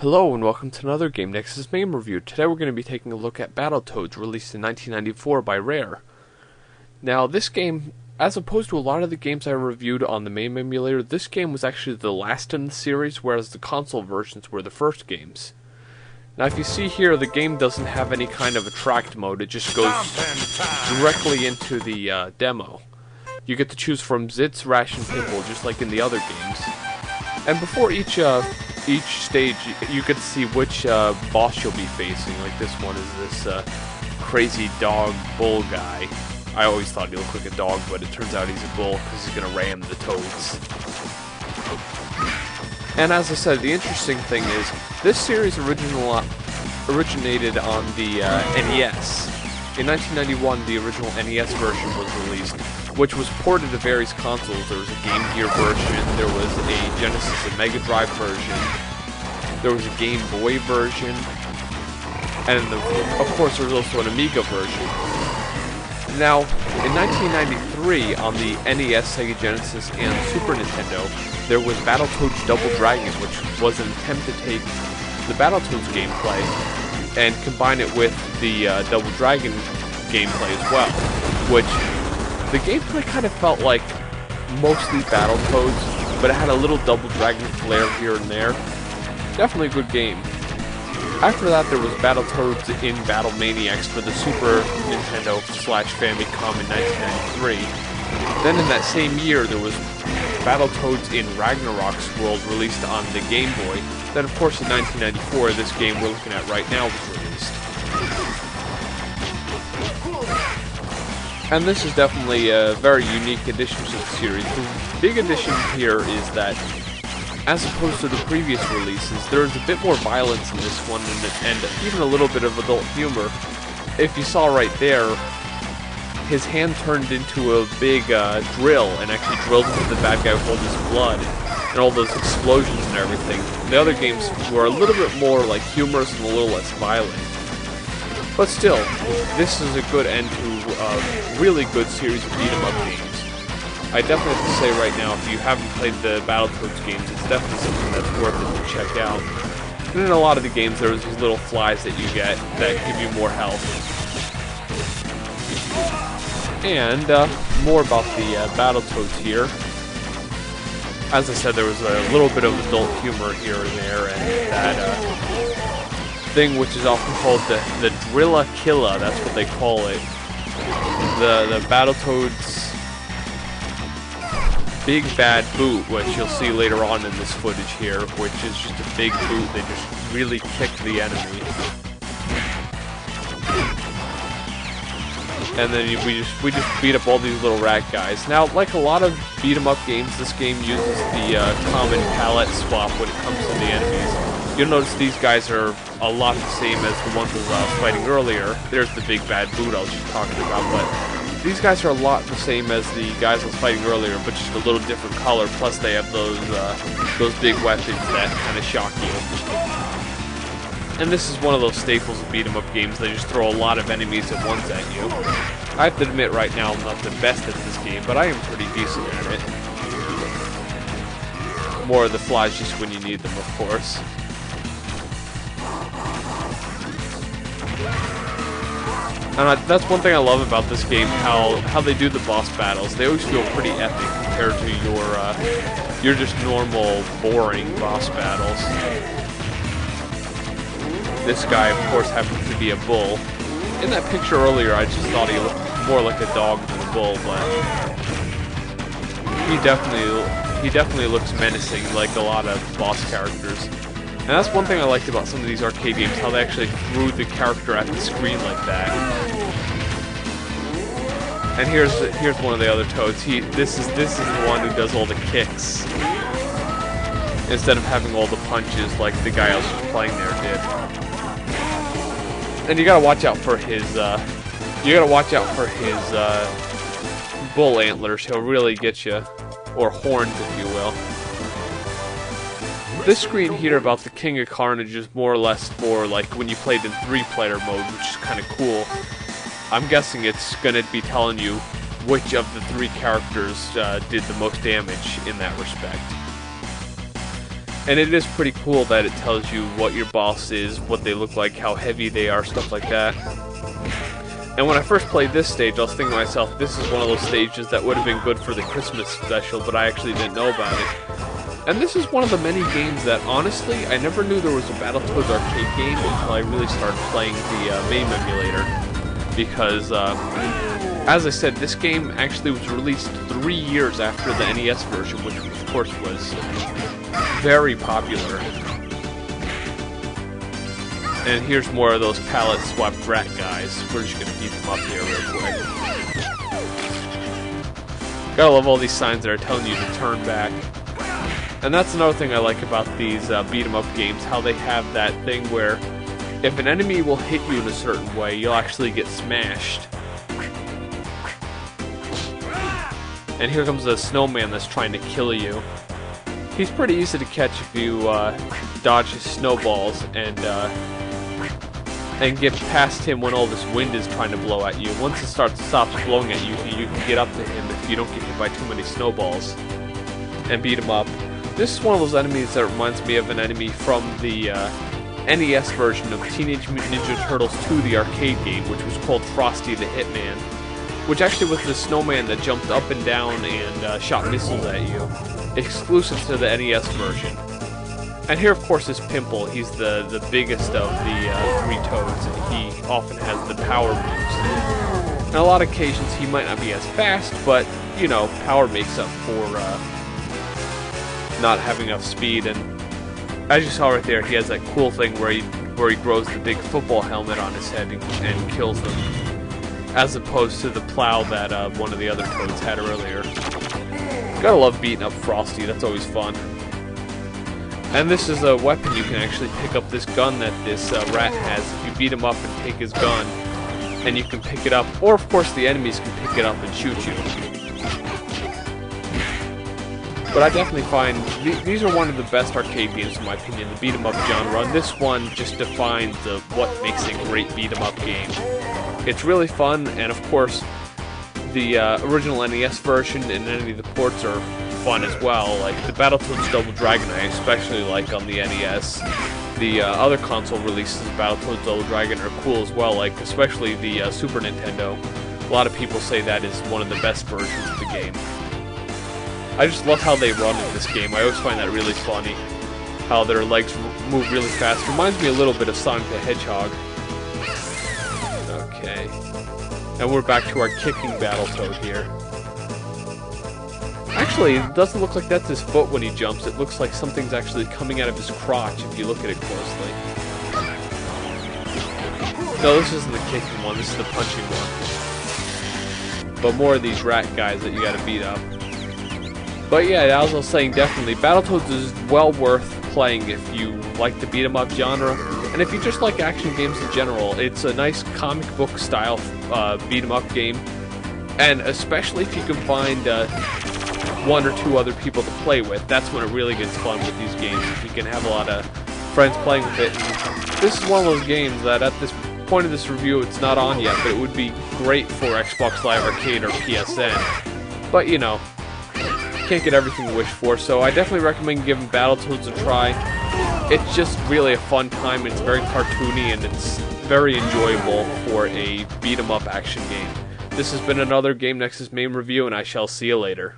Hello and welcome to another Game Nexus Mame review. Today we're going to be taking a look at Battletoads, released in 1994 by Rare. Now this game, as opposed to a lot of the games I reviewed on the Mame Emulator, this game was actually the last in the series, whereas the console versions were the first games. Now if you see here, the game doesn't have any kind of attract mode, it just goes directly into the demo. You get to choose from Zits, Rash, and Pimple, just like in the other games. And before each stage, you get to see which boss you'll be facing. Like this one is this crazy dog bull guy. I always thought he looked like a dog, but it turns out he's a bull because he's going to ram the toads. And as I said, the interesting thing is, this series originated on the NES. In 1991, the original NES version was released, which was ported to various consoles. There was a Game Gear version, there was a Genesis and Mega Drive version, there was a Game Boy version, and of course there was also an Amiga version. Now, in 1993, on the NES, Sega Genesis, and Super Nintendo, there was Battletoads Double Dragon, which was an attempt to take the Battletoads gameplay and combine it with the Double Dragon gameplay as well, which the gameplay kind of felt like mostly Battletoads, but it had a little Double Dragon flair here and there. Definitely a good game. After that, there was Battletoads in Battle Maniacs for the Super Nintendo / Famicom in 1993. Then in that same year, there was Battletoads in Ragnarok's World, released on the Game Boy. Then, of course, in 1994, this game we're looking at right now was released. And this is definitely a very unique addition to the series. The big addition here is that, as opposed to the previous releases, there is a bit more violence in this one and even a little bit of adult humor. If you saw right there, his hand turned into a big drill and actually drilled into the bad guy with all this blood and all those explosions and everything. The other games were a little bit more like humorous and a little less violent. But still, this is a good end to a really good series of beat-em-up games. I definitely have to say right now, if you haven't played the Battletoads games, it's definitely something that's worth it to check out. And in a lot of the games, there was these little flies that you get that give you more health. And more about the Battletoads here. As I said, there was a little bit of adult humor here and there, and that thing which is often called the Drilla Killa, that's what they call it. The Battletoads Big Bad Boot, which you'll see later on in this footage here, which is just a big boot. They just really kick the enemy. And then we just beat up all these little rat guys. Now, like a lot of beat-em-up games, this game uses the common palette swap when it comes to the enemies. You'll notice these guys are a lot the same as the ones I was fighting earlier. There's the Big Bad Boot I was just talking about, but these guys are a lot the same as the guys I was fighting earlier, but just a little different color. Plus, they have those big weapons that kind of shock you. And this is one of those staples of beat-em-up games. They just throw a lot of enemies at once at you. I have to admit right now I'm not the best at this game, but I am pretty decent at it. More of the flies just when you need them, of course. And that's one thing I love about this game, how they do the boss battles. They always feel pretty epic compared to your just normal, boring boss battles. This guy, of course, happens to be a bull. In that picture earlier, I just thought he looked more like a dog than a bull, but he definitely looks menacing, like a lot of boss characters. And that's one thing I liked about some of these arcade games, how they actually threw the character at the screen like that. And here's one of the other Toads. This is the one who does all the kicks, instead of having all the punches like the guy I was just playing there did. And you gotta watch out for his bull antlers. He'll really get you, or horns, if you will. This screen here about the King of Carnage is more or less for like when you played in 3-player mode, which is kind of cool. I'm guessing it's gonna be telling you which of the 3 characters did the most damage in that respect. And it is pretty cool that it tells you what your boss is, what they look like, how heavy they are, stuff like that. And when I first played this stage, I was thinking to myself, this is one of those stages that would have been good for the Christmas special, but I actually didn't know about it. And this is one of the many games that, honestly, I never knew there was a Battletoads arcade game until I really started playing the Mame Emulator. Because, as I said, this game actually was released 3 years after the NES version, which of course was very popular. And here's more of those palette swapped rat guys. We're just gonna beat them up here real quick. Gotta love all these signs that are telling you to turn back. And that's another thing I like about these beat 'em up games, how they have that thing where if an enemy will hit you in a certain way, you'll actually get smashed. And here comes a snowman that's trying to kill you. He's pretty easy to catch if you dodge his snowballs and get past him when all this wind is trying to blow at you. Once it stops blowing at you, you can get up to him if you don't get hit by too many snowballs and beat him up. This is one of those enemies that reminds me of an enemy from the NES version of Teenage Mutant Ninja Turtles 2, the arcade game, which was called Frosty the Hitman, which actually was the snowman that jumped up and down and shot missiles at you, exclusive to the NES version. And here, of course, is Pimple. He's the biggest of the 3 toads, and he often has the power boost. On a lot of occasions, he might not be as fast, but, you know, power makes up for not having enough speed. And as you saw right there, he has that cool thing where he grows the big football helmet on his head and kills them, as opposed to the plow that one of the other toads had earlier. Gotta love beating up Frosty, that's always fun. And this is a weapon. You can actually pick up this gun that this rat has. If you beat him up and take his gun, and you can pick it up, or of course the enemies can pick it up and shoot you. But I definitely find these are one of the best arcade games in my opinion, the beat 'em up genre. And this one just defines what makes a great beat 'em up game. It's really fun, and of course the original NES version and any of the ports are fun as well. Like the Battletoads Double Dragon I especially like on the NES. The other console releases of Battletoads Double Dragon are cool as well, like especially the Super Nintendo. A lot of people say that is one of the best versions of the game. I just love how they run in this game. I always find that really funny. How their legs move really fast. Reminds me a little bit of Sonic the Hedgehog. Okay. And we're back to our kicking Battletoad here. Actually, it doesn't look like that's his foot when he jumps. It looks like something's actually coming out of his crotch if you look at it closely. No, this isn't the kicking one. This is the punching one. But more of these rat guys that you gotta beat up. But yeah, as I was saying, definitely, Battletoads is well worth playing if you like the beat-em-up genre, and if you just like action games in general. It's a nice comic book style beat-em-up game, and especially if you can find 1 or 2 other people to play with, that's when it really gets fun with these games, if you can have a lot of friends playing with it. And this is one of those games that at this point of this review, it's not on yet, but it would be great for Xbox Live Arcade or PSN. But, you know, can't get everything you wish for, so I definitely recommend giving Battletoads a try. It's just really a fun time, it's very cartoony, and it's very enjoyable for a beat-em-up action game. This has been another Game Nexus Mame review, and I shall see you later.